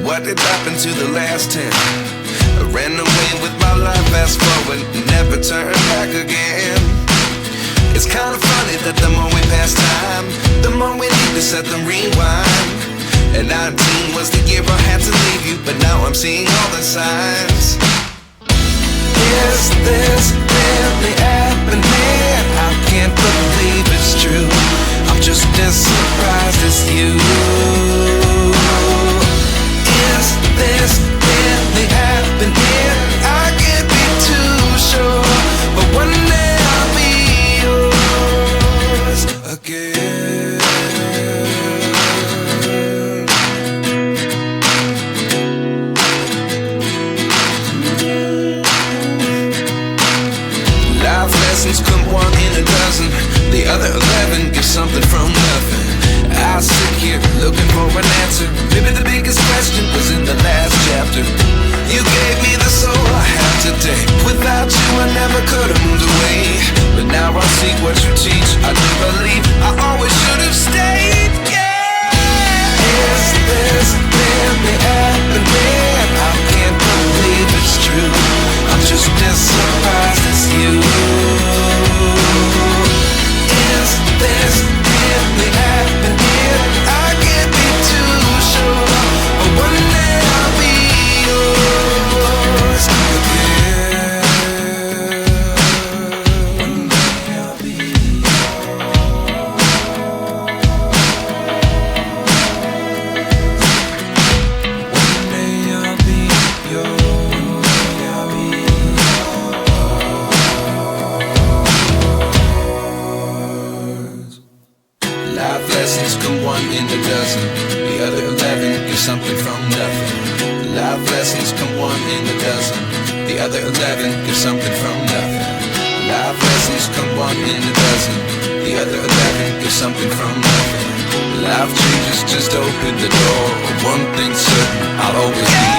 what did happen to the last 10? I ran away with my life, fast forward, never turn back again. It's kinda funny that the more we pass time, the more we need to set the rewind. And 19 was the year I had to leave you, but now I'm seeing all the signs. Is this really happening? I can't believe it's true. I'm just as surprised as you. Is this really happening? I can't be too sure, but one day I'll be yours again. Life lessons come one in a dozen. The other 11 give something from nothing. I sit here looking for an answer. Maybe the biggest question was in the last chapter. You gave me the soul I have today. Without you I never could have moved away. But now I see what you teach. I do believe I always should have stayed. Yeah. Is this really happening? I can't believe it's true. I'm just as surprised as you. Is this really happening? I can't be too sure, but one day I'll be yours again. One day I'll be One day I'll be yours. Life lessons come one in a dozen. The other 11 give something from nothing. Life lessons come one in a dozen. The other 11 give something from nothing. Life lessons come one in a dozen. The other 11 give something from nothing. Life changes just open the door. One thing's certain, I'll always be